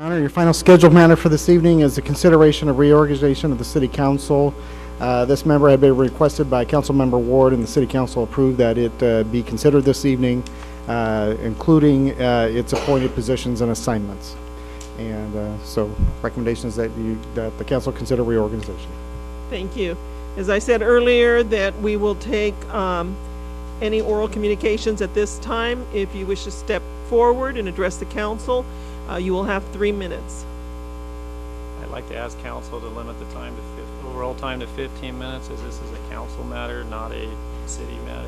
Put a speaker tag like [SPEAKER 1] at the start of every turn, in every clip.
[SPEAKER 1] Honor, your final scheduled matter for this evening is the consideration of reorganization of the City Council. This member had been requested by Councilmember Ward, and the City Council approved that it be considered this evening, including its appointed positions and assignments. And so recommendation is that the Council consider reorganization.
[SPEAKER 2] Thank you. As I said earlier, that we will take any oral communications at this time. If you wish to step forward and address the Council, you will have 3 minutes.
[SPEAKER 3] I'd like to ask council to limit the time to overall time to 15 minutes, as this is a council matter, not a city matter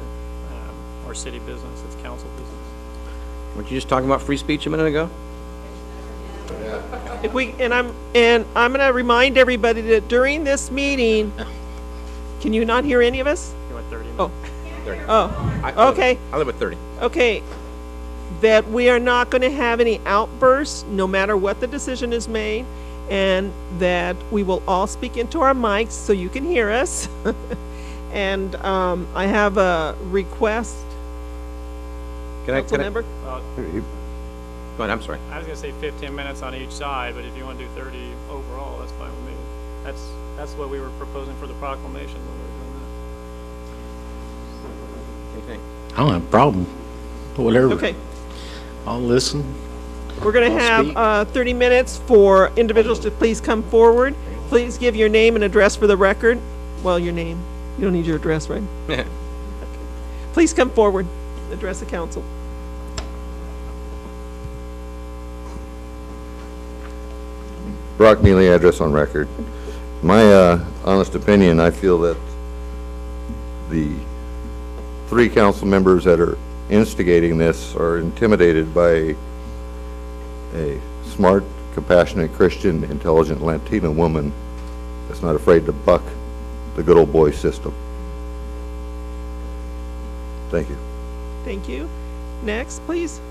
[SPEAKER 3] or city business. It's council business.
[SPEAKER 4] Weren't you just talking about free speech a minute ago?
[SPEAKER 2] If we and I'm going to remind everybody that during this meeting, can you not hear any of us?
[SPEAKER 3] You want 30 minutes?
[SPEAKER 2] Oh,
[SPEAKER 4] 30.
[SPEAKER 2] oh, okay.
[SPEAKER 4] I live with 30.
[SPEAKER 2] Okay. That we are not going to have any outbursts, no matter what the decision is made, and that we will all speak into our mics so you can hear us. And I have a request. Council member?
[SPEAKER 4] Go ahead, I'm sorry.
[SPEAKER 3] I was going to say 15 minutes on each side, but if you want to do 30 overall, that's fine with me. That's what we were proposing for the proclamation when we were doing that.
[SPEAKER 4] Anything?
[SPEAKER 5] I don't have a problem. Whatever.
[SPEAKER 2] Okay.
[SPEAKER 5] I'll listen.
[SPEAKER 2] We're going to have 30 minutes for individuals to please come forward. Please give your name and address for the record. Well, your name. You don't need your address, right? Okay. Please come forward. Address the council.
[SPEAKER 6] Brock Neely, address on record. My honest opinion, I feel that the 3 council members that are instigating this are intimidated by a smart, compassionate, Christian, intelligent Latina woman that's not afraid to buck the good old boy system. Thank you.
[SPEAKER 2] Thank you. Next, please.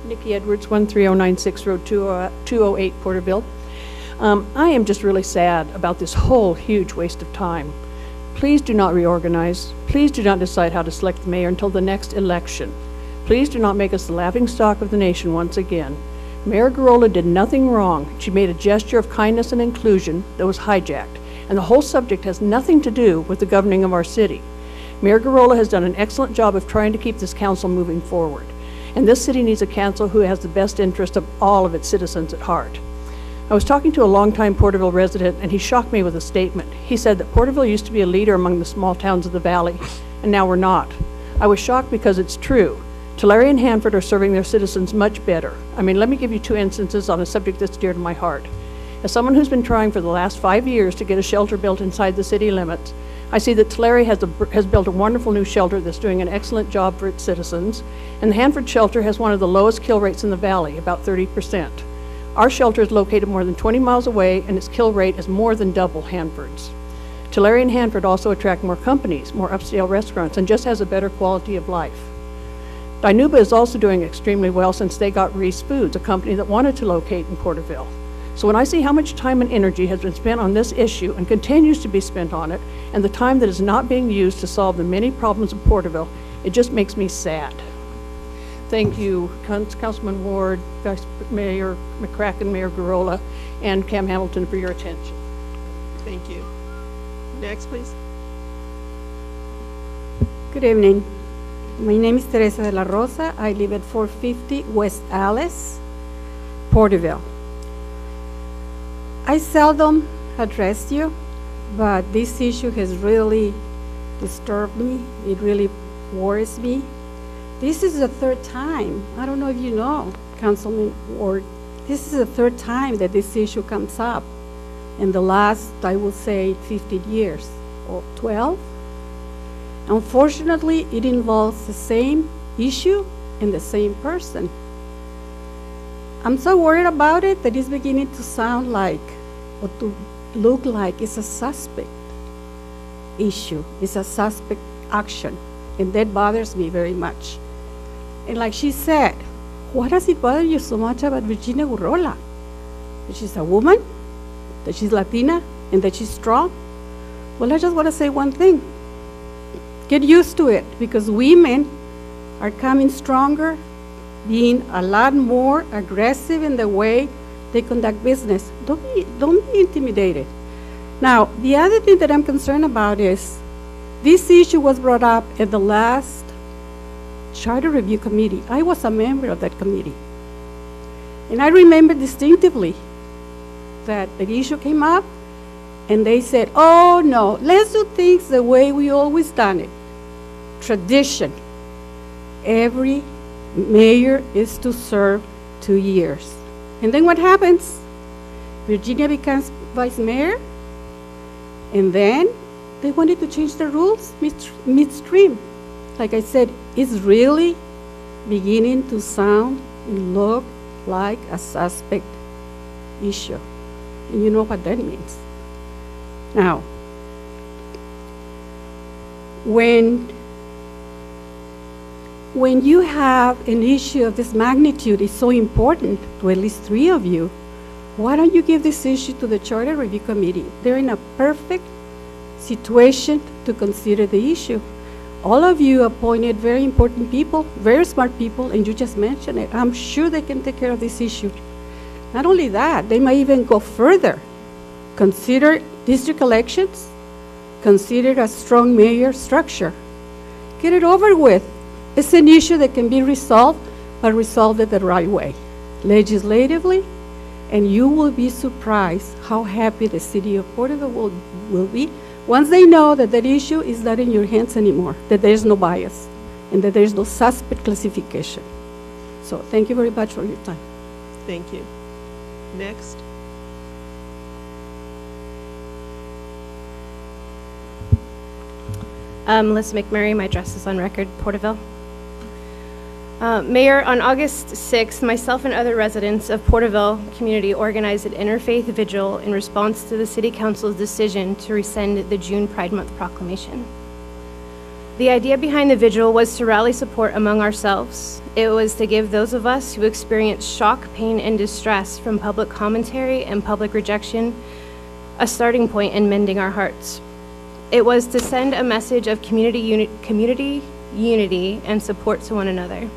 [SPEAKER 7] Nikki Edwards, 13096 Road 208, Porterville. I am just really sad about this whole huge waste of time. Please do not reorganize. Please do not decide how to select the mayor until the next election. Please do not make us the laughingstock of the nation once again. Mayor Garola did nothing wrong. She made a gesture of kindness and inclusion that was hijacked, and the whole subject has nothing to do with the governing of our city. Mayor Garola has done an excellent job of trying to keep this council moving forward, and this city needs a council who has the best interest of all of its citizens at heart. I was talking to a longtime Porterville resident, and he shocked me with a statement. He said that Porterville used to be a leader among the small towns of the valley, and now we're not. I was shocked because it's true. Tulare and Hanford are serving their citizens much better. I mean, let me give you 2 instances on a subject that's dear to my heart. As someone who's been trying for the last 5 years to get a shelter built inside the city limits, I see that Tulare has built a wonderful new shelter that's doing an excellent job for its citizens, and the Hanford shelter has one of the lowest kill rates in the valley, about 30%. Our shelter is located more than 20 miles away, and its kill rate is more than double Hanford's. Tulare and Hanford also attract more companies, more upscale restaurants, and just has a better quality of life. Dinuba is also doing extremely well since they got Reese Foods, a company that wanted to locate in Porterville. So when I see how much time and energy has been spent on this issue and continues to be spent on it, and the time that is not being used to solve the many problems of Porterville, it just makes me sad. Thank you, Councilman Ward, Vice Mayor McCracken, Mayor Garola, and Cam Hamilton for your attention.
[SPEAKER 2] Thank you. Next, please.
[SPEAKER 8] Good evening. My name is Teresa de la Rosa. I live at 450 West Alice, Porterville. I seldom address you, but this issue has really disturbed me. It really worries me. This is the 3rd time. I don't know if you know, Councilman Ward. This is the 3rd time that this issue comes up in the last, I will say, 15 years or 12. Unfortunately, it involves the same issue and the same person. I'm so worried about it that it's beginning to sound like, or to look like, it's a suspect issue. It's a suspect action, and that bothers me very much. And like she said, what does it bother you so much about Virginia Garola? That she's a woman, that she's Latina, and that she's strong? Well, I just want to say one thing. Get used to it, because women are coming stronger being a lot more aggressive in the way they conduct business. Don't be intimidated. Now, the other thing that I'm concerned about is this issue was brought up at the last Charter Review Committee. I was a member of that committee. And I remember distinctively that the issue came up and they said, oh no, let's do things the way we always done it. Tradition. Every mayor is to serve 2 years. And then what happens? Virginia becomes vice mayor, and then they wanted to change the rules midstream. Like I said, it's really beginning to sound and look like a suspect issue. And you know what that means. Now, when you have an issue of this magnitude, it's so important to at least 3 of you, why don't you give this issue to the Charter Review Committee? They're in a perfect situation to consider the issue. All of you appointed very important people, very smart people, and you just mentioned it. I'm sure they can take care of this issue. Not only that, they might even go further. Consider district elections, consider a strong mayor structure. Get it over with. It's an issue that can be resolved, but resolved it the right way, legislatively, and you will be surprised how happy the city of Porterville will be once they know that that issue is not in your hands anymore, that there's no bias, and that there's no suspect classification. So thank you very much for your time.
[SPEAKER 2] Thank you. Next.
[SPEAKER 9] Melissa McMurray, my address is on record, Porterville. Mayor, on August 6th, myself and other residents of Porterville community organized an interfaith vigil in response to the City Council's decision to rescind the June Pride Month proclamation. The idea behind the vigil was to rally support among ourselves. It was to give those of us who experience shock, pain, and distress from public commentary and public rejection a starting point in mending our hearts. It was to send a message of community unity and support to one another.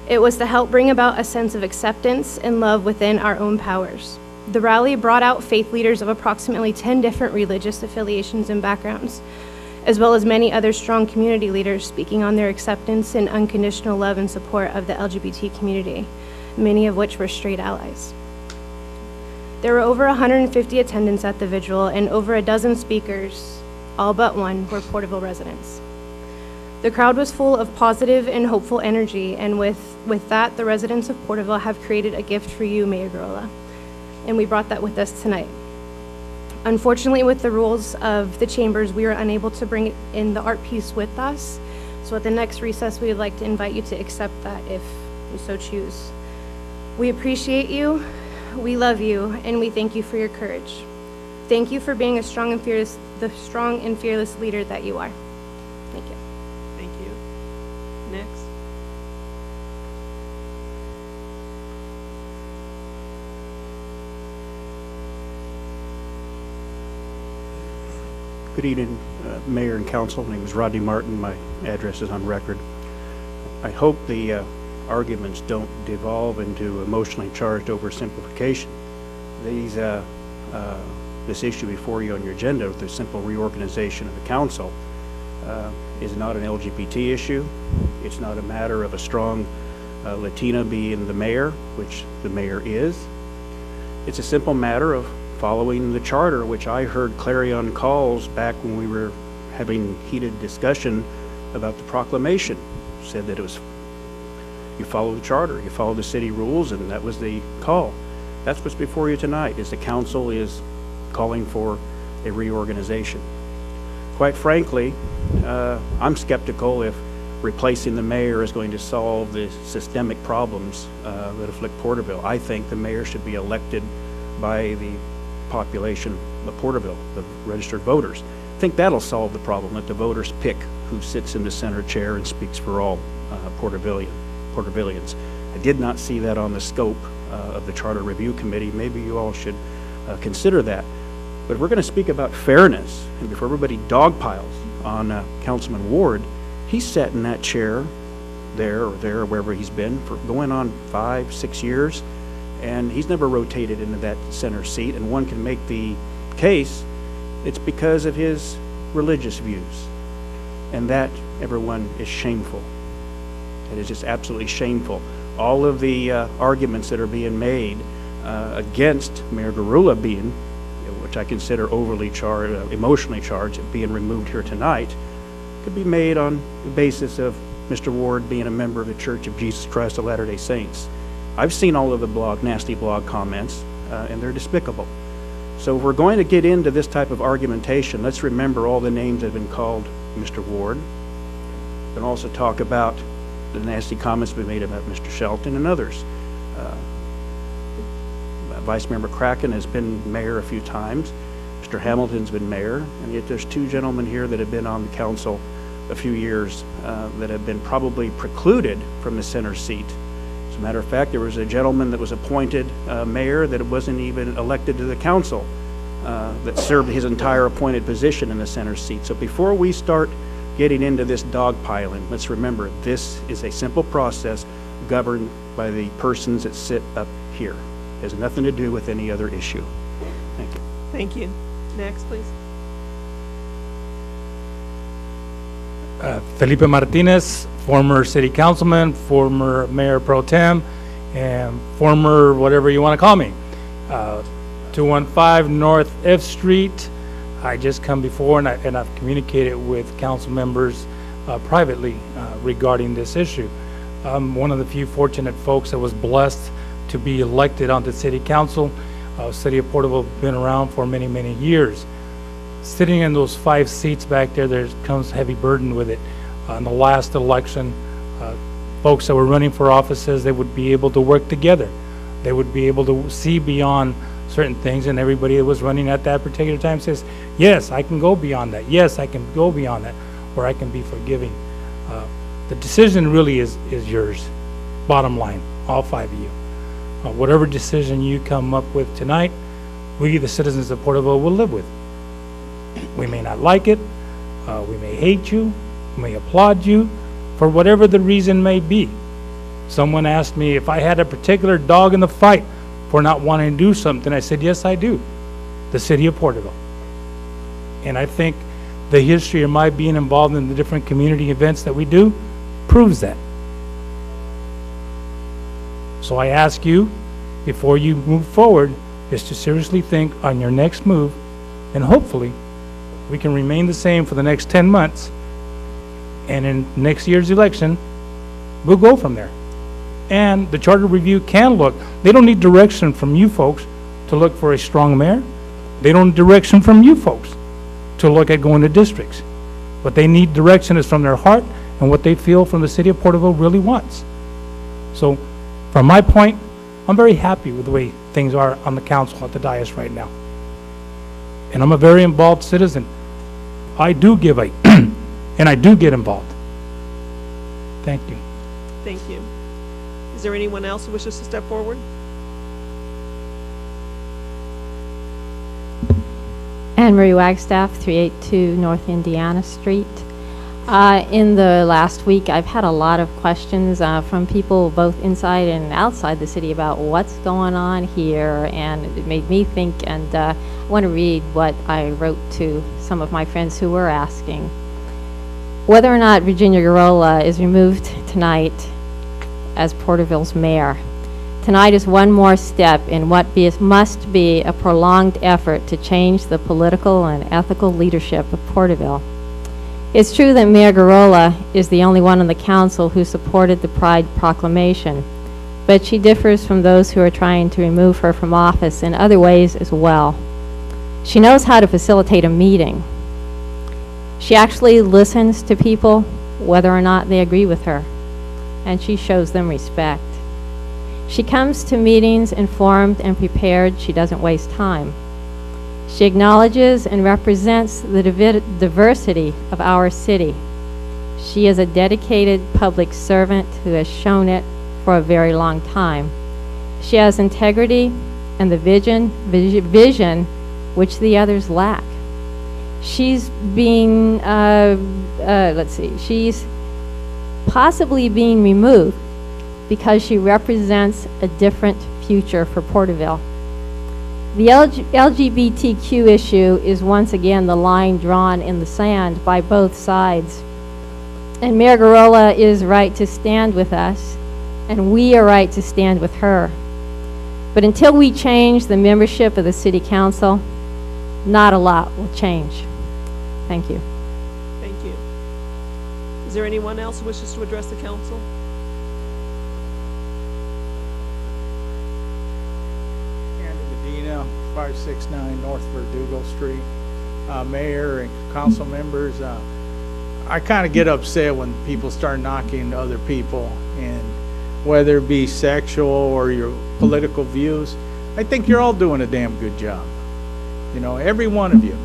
[SPEAKER 9] It was to help bring about a sense of acceptance and love within our own powers. The rally brought out faith leaders of approximately 10 different religious affiliations and backgrounds, as well as many other strong community leaders speaking on their acceptance and unconditional love and support of the LGBT community, many of which were straight allies. There were over 150 attendants at the vigil, and over a dozen speakers, all but one, were Porterville residents. The crowd was full of positive and hopeful energy, and with that, the residents of Porterville have created a gift for you, Mayor Girola, and we brought that with us tonight. Unfortunately, with the rules of the chambers, we were unable to bring in the art piece with us, so at the next recess, we would like to invite you to accept that if you so choose. We appreciate you, we love you, and we thank you for your courage. Thank you for being the strong and fearless leader that you are. Thank you.
[SPEAKER 2] Thank you. Next.
[SPEAKER 10] Good evening, Mayor and Council. My name is Rodney Martin. My address is on record. I hope the arguments don't devolve into emotionally charged oversimplification. This issue before you on your agenda, with the simple reorganization of the council, is not an LGBT issue. It's not a matter of a strong Latina being the mayor, which the mayor is. It's a simple matter of following the charter, which I heard clarion calls back when we were having heated discussion about the proclamation. Said that it was, you follow the charter, you follow the city rules, and that was the call. That's what's before you tonight, is the council is calling for a reorganization. Quite frankly, I'm skeptical if replacing the mayor is going to solve the systemic problems that afflict Porterville. I think the mayor should be elected by the population of Porterville, the registered voters. I think that'll solve the problem, that the voters pick who sits in the center chair and speaks for all Portervillians. I did not see that on the scope of the Charter Review Committee. Maybe you all should consider that. But if we're going to speak about fairness, and before everybody dogpiles on Councilman Ward, he sat in that chair there or wherever he's been for going on 5, 6 years, and he's never rotated into that center seat, and one can make the case it's because of his religious views. And that, everyone, is shameful. It is just absolutely shameful. All of the arguments that are being made against Mayor Gurula being, which I consider overly charged, emotionally charged, being removed here tonight, could be made on the basis of Mr. Ward being a member of the Church of Jesus Christ of Latter-day Saints. I've seen all of the nasty blog comments, and they're despicable. So if we're going to get into this type of argumentation, let's remember all the names that have been called Mr. Ward, and also talk about the nasty comments we made about Mr. Shelton and others. Vice Member Kraken has been mayor a few times. Mr. Hamilton's been mayor, and yet there's two gentlemen here that have been on the council a few years that have been probably precluded from the center seat. As a matter of fact, there was a gentleman that was appointed mayor that wasn't even elected to the council that served his entire appointed position in the center seat. So before we start getting into this dogpiling, let's remember this is a simple process governed by the persons that sit up here. It has nothing to do with any other issue. Thank you.
[SPEAKER 2] Thank you. Next, please.
[SPEAKER 11] Felipe Martinez, former city councilman, former mayor pro tem, and former whatever you want to call me. 215 North F Street. I just come before and I've communicated with council members privately regarding this issue. I'm one of the few fortunate folks that was blessed to be elected onto city council. City of Porterville been around for many, many years. Sitting in those 5 seats back there comes heavy burden with it. In the last election, folks that were running for offices, they would be able to work together. They would be able to see beyond certain things, and everybody that was running at that particular time says, yes, I can go beyond that. Yes, I can go beyond that, or I can be forgiving. The decision really is yours, bottom line, all 5 of you. Whatever decision you come up with tonight, we, the citizens of Porterville, will live with. We may not like it, we may hate you, we may applaud you, for whatever the reason may be. Someone asked me if I had a particular dog in the fight for not wanting to do something. I said, yes, I do. The city of Porterville. And I think the history of my being involved in the different community events that we do proves that. So I ask you, before you move forward, is to seriously think on your next move, and hopefully we can remain the same for the next 10 months, and in next year's election, we'll go from there. And the charter review can look, they don't need direction from you folks to look for a strong mayor. They don't need direction from you folks to look at going to districts. What they need direction is from their heart and what they feel from the city of Porterville really wants. So from my point, I'm very happy with the way things are on the council at the dais right now. And I'm a very involved citizen. I do give a, and I do get involved. Thank you.
[SPEAKER 2] Thank you. Is there anyone else who wishes to step forward?
[SPEAKER 12] Anne Marie Wagstaff, 382 North Indiana Street. In the last week, I've had a lot of questions from people both inside and outside the city about what's going on here, and it made me think, and I want to read what I wrote to some of my friends who were asking. Whether or not Virginia Gurula is removed tonight as Porterville's mayor, tonight is one more step in what must be a prolonged effort to change the political and ethical leadership of Porterville. It's true that Mayor Gurula is the only one on the council who supported the Pride Proclamation, but she differs from those who are trying to remove her from office in other ways as well. She knows how to facilitate a meeting. She actually listens to people whether or not they agree with her, and she shows them respect. She comes to meetings informed and prepared. She doesn't waste time. She acknowledges and represents the diversity of our city. She is a dedicated public servant who has shown it for a very long time. She has integrity and the vision which the others lack. She's being, she's possibly being removed because she represents a different future for Porterville. The LGBTQ issue is once again the line drawn in the sand by both sides. And Mayor Garola is right to stand with us, and we are right to stand with her. But until we change the membership of the City Council, not a lot will change. Thank you.
[SPEAKER 2] Thank you. Is there anyone else who wishes to address the council?
[SPEAKER 13] Medina, 569 North Verdugo Street. Mayor and council members, I kind of get upset when people start knocking other people, and whether it be sexual or your political views. I think you're all doing a damn good job. You know, every one of you.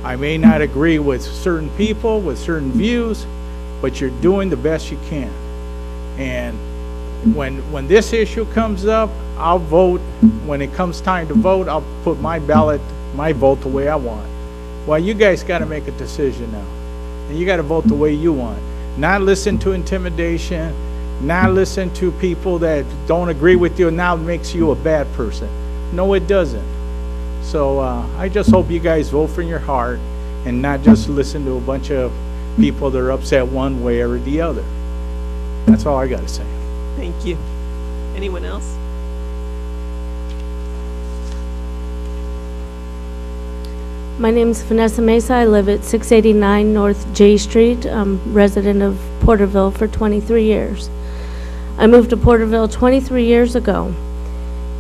[SPEAKER 13] I may not agree with certain people, with certain views, but you're doing the best you can. And when this issue comes up, I'll vote. When it comes time to vote, I'll put my vote the way I want. Well, you guys got to make a decision now. And you got to vote the way you want. Not listen to intimidation, not listen to people that don't agree with you, and now makes you a bad person. No, it doesn't. So I just hope you guys vote from your heart and not just listen to a bunch of people that are upset one way or the other. That's all I got to say.
[SPEAKER 2] Thank you. Anyone else?
[SPEAKER 14] My name is Vanessa Mesa. I live at 689 North J Street. I'm resident of Porterville for 23 years. I moved to Porterville 23 years ago,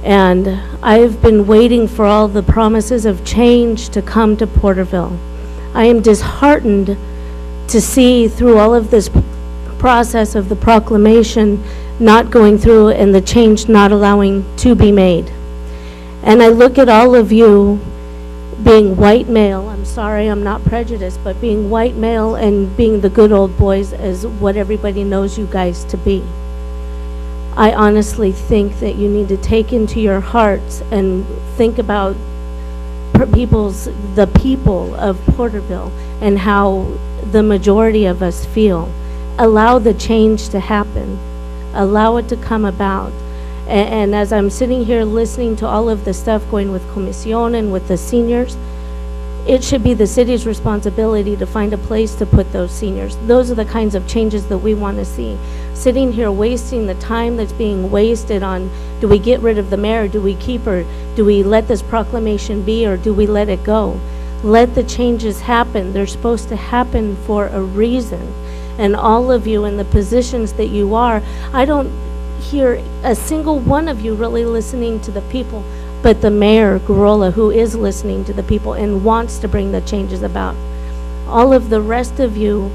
[SPEAKER 14] and I've been waiting for all the promises of change to come to Porterville. I am disheartened to see through all of this process of the proclamation not going through and the change not allowing to be made. And I look at all of you being white male, I'm sorry, I'm not prejudiced, but being white male and being the good old boys as what everybody knows you guys to be. I honestly think that you need to take into your hearts and think about the people of Porterville and how the majority of us feel. Allow the change to happen. Allow it to come about. And as I'm sitting here listening to all of the stuff going with Comisión and with the seniors, it should be the city's responsibility to find a place to put those seniors. Those are the kinds of changes that we want to see. Sitting here wasting the time that's being wasted on, do we get rid of the mayor, do we keep her, do we let this proclamation be, or do we let it go? Let the changes happen. They're supposed to happen for a reason. And all of you in the positions that you are, I don't hear a single one of you really listening to the people, but the mayor, Garola, who is listening to the people and wants to bring the changes about. All of the rest of you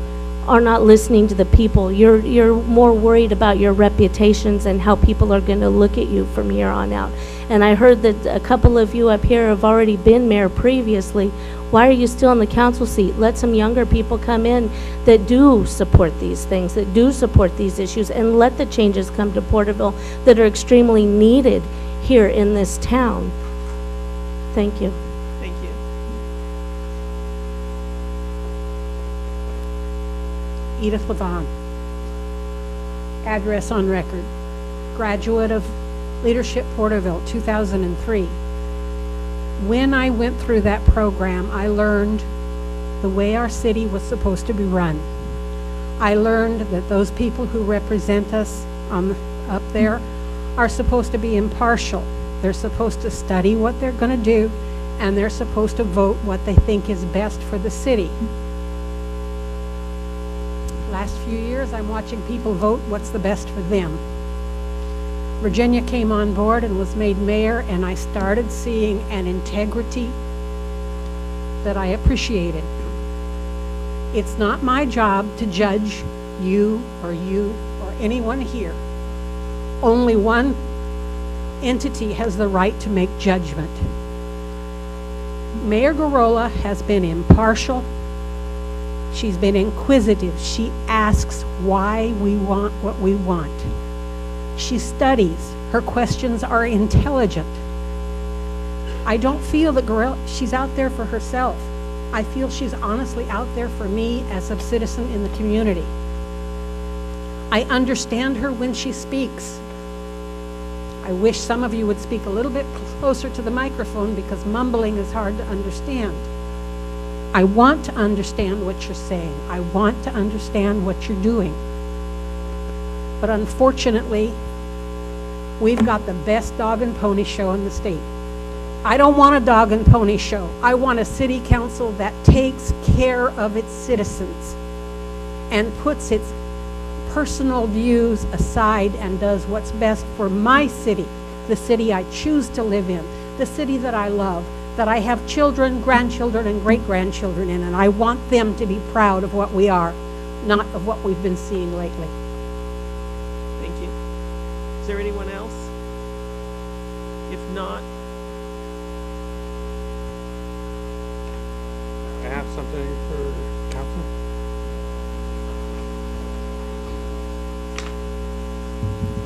[SPEAKER 14] are not listening to the people. You're more worried about your reputations and how people are going to look at you from here on out. And I heard that a couple of you up here have already been mayor previously. Why are you still in the council seat? Let some younger people come in that do support these things, that do support these issues, and let the changes come to Porterville that are extremely needed here in this town. Thank you.
[SPEAKER 2] Thank you.
[SPEAKER 8] Edith Levon. Address on record. Graduate of Leadership Porterville, 2003. When I went through that program, I learned the way our city was supposed to be run. I learned that those people who represent us up there are supposed to be impartial. They're supposed to study what they're going to do, and they're supposed to vote what they think is best for the city. Last few years, I'm watching people vote what's the best for them. Virginia came on board and was made mayor, and I started seeing an integrity that I appreciated. It's not my job to judge you or anyone here. Only one entity has the right to make judgment. Mayor Garola has been impartial. She's been inquisitive. She asks why we want what we want. She studies. Her questions are intelligent. I don't feel that she's out there for herself. I feel she's honestly out there for me as a citizen in the community.
[SPEAKER 15] I understand her when she speaks. I wish some of you would speak a little bit closer to the microphone because mumbling is hard to understand. I want to understand what you're saying. I want to understand what you're doing. But unfortunately, we've got the best dog and pony show in the state. I don't want a dog and pony show. I want a city council that takes care of its citizens and puts its personal views aside and does what's best for my city, the city I choose to live in, the city that I love, that I have children, grandchildren, and great-grandchildren in, and I want them to be proud of what we are, not of what we've been seeing lately.
[SPEAKER 2] Thank you. Is there anyone else? If not,
[SPEAKER 16] I have something for council.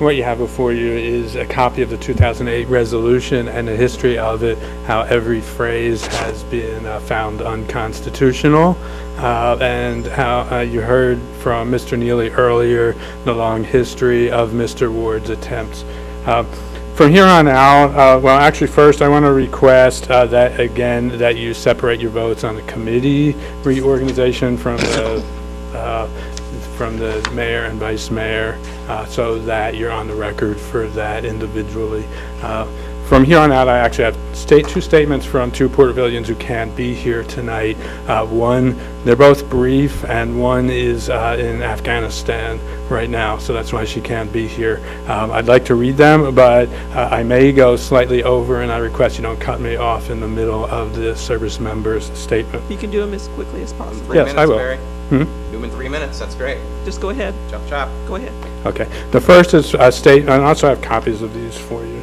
[SPEAKER 16] What you have before you is a copy of the 2008 resolution and the history of it, how every phrase has been found unconstitutional, and how you heard from Mr. Neely earlier the long history of Mr. Ward's attempts. From here on out, well, actually, first I want to request that again that you separate your votes on the committee reorganization from the mayor and vice mayor, so that you're on the record for that individually. From here on out, I actually have two statements from two Portervillians who can't be here tonight. One, they're both brief, and one is in Afghanistan right now, so that's why she can't be here. I'd like to read them, but I may go slightly over, and I request you don't cut me off in the middle of the service member's statement.
[SPEAKER 2] you can do them as quickly as possible.
[SPEAKER 16] Yes, I will.
[SPEAKER 4] Barry.
[SPEAKER 16] Hmm?
[SPEAKER 4] Do them in 3 minutes, that's great.
[SPEAKER 2] Just go ahead.
[SPEAKER 4] Chop, chop.
[SPEAKER 2] Go ahead.
[SPEAKER 16] Okay. The first is a statement, and I also have copies of these for you.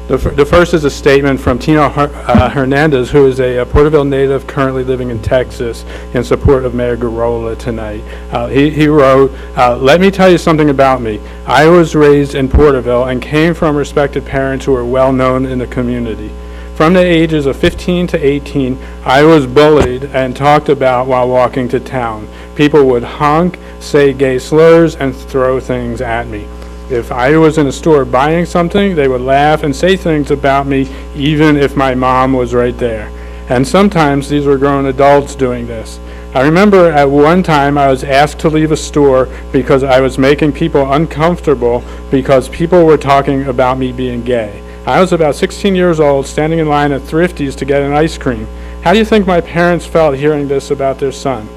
[SPEAKER 16] The first is a statement from Tino Hernandez, who is a Porterville native currently living in Texas, in support of Mayor Garola tonight. He wrote, "Let me tell you something about me. I was raised in Porterville and came from respected parents who are well known in the community. From the ages of 15 to 18, I was bullied and talked about while walking to town. People would honk, say gay slurs, and throw things at me. If I was in a store buying something, they would laugh and say things about me, even if my mom was right there. And sometimes these were grown adults doing this. I remember at one time I was asked to leave a store because I was making people uncomfortable because people were talking about me being gay. I was about 16 years old, standing in line at Thrifty's to get an ice cream. How do you think my parents felt hearing this about their son?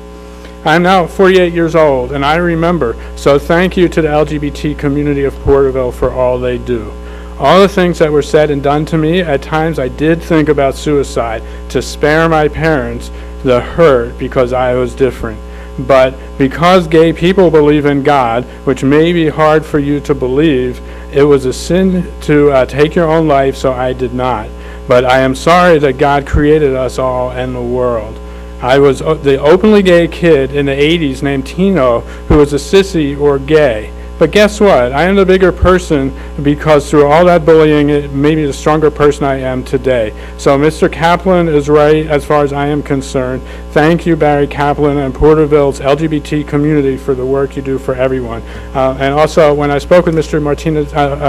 [SPEAKER 16] I'm now 48 years old, and I remember, so thank you to the LGBT community of Porterville for all they do. All the things that were said and done to me, at times I did think about suicide to spare my parents the hurt because I was different. But because gay people believe in God, which may be hard for you to believe, it was a sin to take your own life, so I did not. But I am sorry that God created us all and the world. I was the openly gay kid in the 80s named Tino who was a sissy or gay. But guess what? I am the bigger person because through all that bullying, it made me the stronger person I am today. So Mr. Kaplan is right as far as I am concerned. Thank you, Barry Kaplan and Porterville's LGBT community for the work you do for everyone. And also, when I spoke with Mr.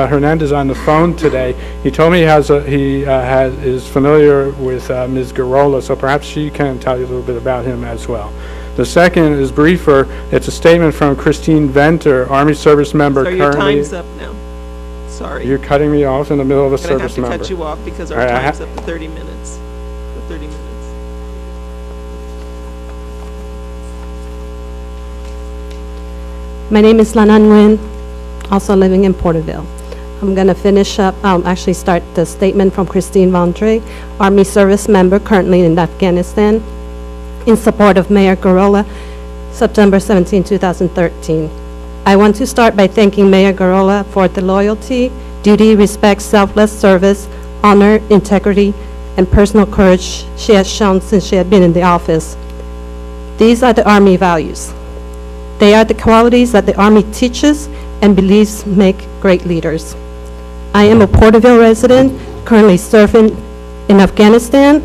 [SPEAKER 16] Hernandez on the phone today, he told me he is familiar with Ms. Garola, so perhaps she can tell you a little bit about him as well. The second is briefer. It's a statement from Christine Venter, Army service member.
[SPEAKER 2] So your time's up now. Sorry.
[SPEAKER 16] You're cutting me off in the middle of a service member.
[SPEAKER 2] I'm going to have to cut you off because our time's up to 30 minutes. For 30 minutes.
[SPEAKER 17] My name is Lana Nguyen, also living in Porterville. I'm going to finish up, actually start the statement from Christine Venter, Army service member currently in Afghanistan, in support of Mayor Garola, September 17, 2013. I want to start by thanking Mayor Garola for the loyalty, duty, respect, selfless service, honor, integrity, and personal courage she has shown since she had been in the office. These are the Army values. They are the qualities that the Army teaches and believes make great leaders. I am a Porterville resident, currently serving in Afghanistan,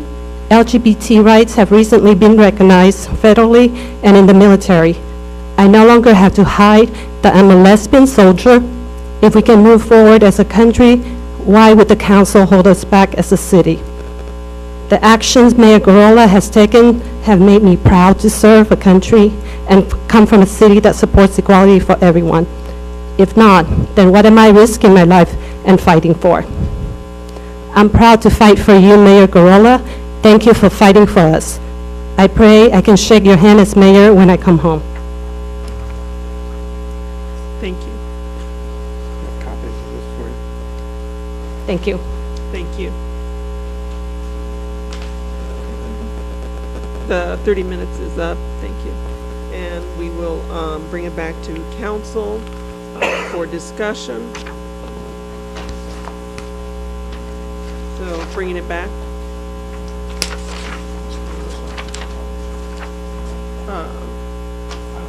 [SPEAKER 17] LGBT rights have recently been recognized federally and in the military. I no longer have to hide that I'm a lesbian soldier. If we can move forward as a country, why would the council hold us back as a city? The actions Mayor Gurrola has taken have made me proud to serve a country and come from a city that supports equality for everyone. If not, then what am I risking my life and fighting for? I'm proud to fight for you, Mayor Gurrola. Thank you for fighting for us. I pray I can shake your hand as mayor when I come home.
[SPEAKER 2] Thank you.
[SPEAKER 17] Thank you.
[SPEAKER 2] Thank you. The 30 minutes is up. Thank you. And we will bring it back to council for discussion. So bringing it back.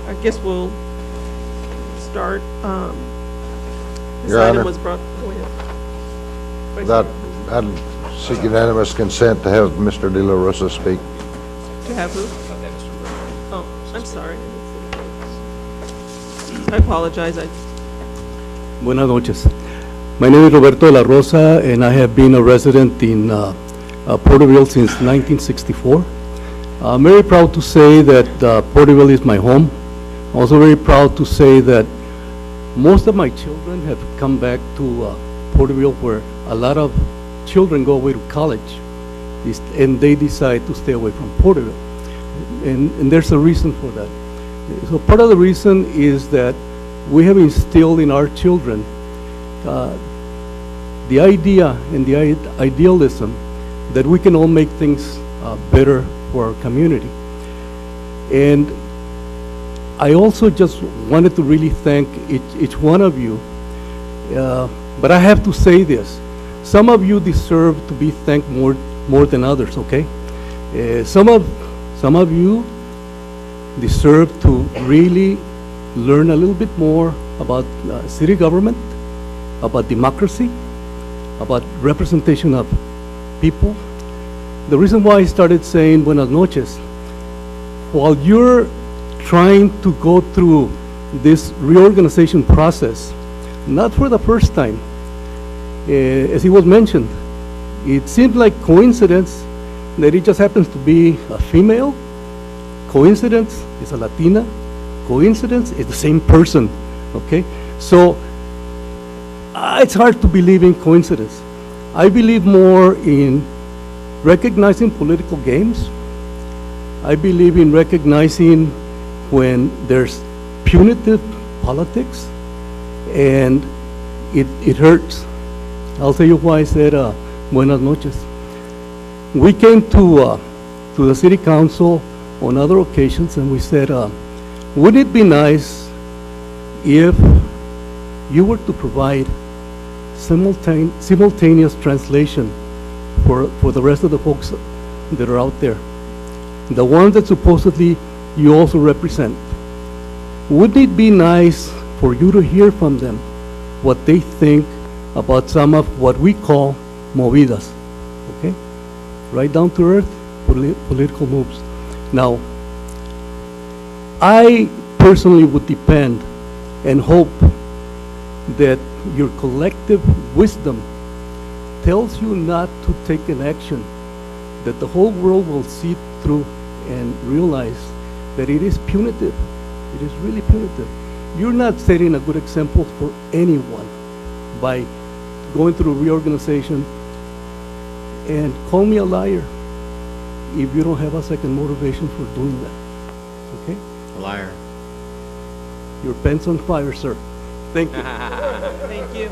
[SPEAKER 2] I guess we'll start. This
[SPEAKER 18] Your
[SPEAKER 2] item
[SPEAKER 18] Honor.
[SPEAKER 2] was brought. Go ahead.
[SPEAKER 18] That, I'd seek unanimous consent to have Mr. De La Rosa speak.
[SPEAKER 2] To have who? Oh, I'm sorry. I apologize.
[SPEAKER 19] Buenas noches. My name is Roberto de la Rosa, and I have been a resident in Porterville since 1964. I'm very proud to say that Porterville is my home. Also very proud to say that most of my children have come back to Porterville, where a lot of children go away to college, and they decide to stay away from Porterville. And there's a reason for that. So part of the reason is that we have instilled in our children the idea and the idealism that we can all make things better for our community. And I also just wanted to really thank each one of you, but I have to say this. Some of you deserve to be thanked more than others, okay? Some of you deserve to really learn a little bit more about city government, about democracy, about representation of people. The reason why I started saying buenas noches, while you're trying to go through this reorganization process, not for the first time, as it was mentioned, it seems like coincidence that it just happens to be a female. Coincidence is a Latina. Coincidence is the same person, okay? So it's hard to believe in coincidence. I believe more in recognizing political games. I believe in recognizing when there's punitive politics, and it hurts. I'll tell you why I said buenas noches. We came to the city council on other occasions, and we said, wouldn't it be nice if you were to provide simultaneous translation for the rest of the folks that are out there, the ones that supposedly you also represent? Wouldn't it be nice for you to hear from them what they think about some of what we call movidas, okay? Right down to earth political moves. Now, I personally would depend and hope that your collective wisdom tells you not to take an action that the whole world will see through and realize that it is punitive. It is really punitive. You're not setting a good example for anyone by going through reorganization. And call me a liar if you don't have a second motivation for doing that, okay?
[SPEAKER 4] A liar.
[SPEAKER 19] Your pen's on fire, sir. Thank you.
[SPEAKER 2] Thank you.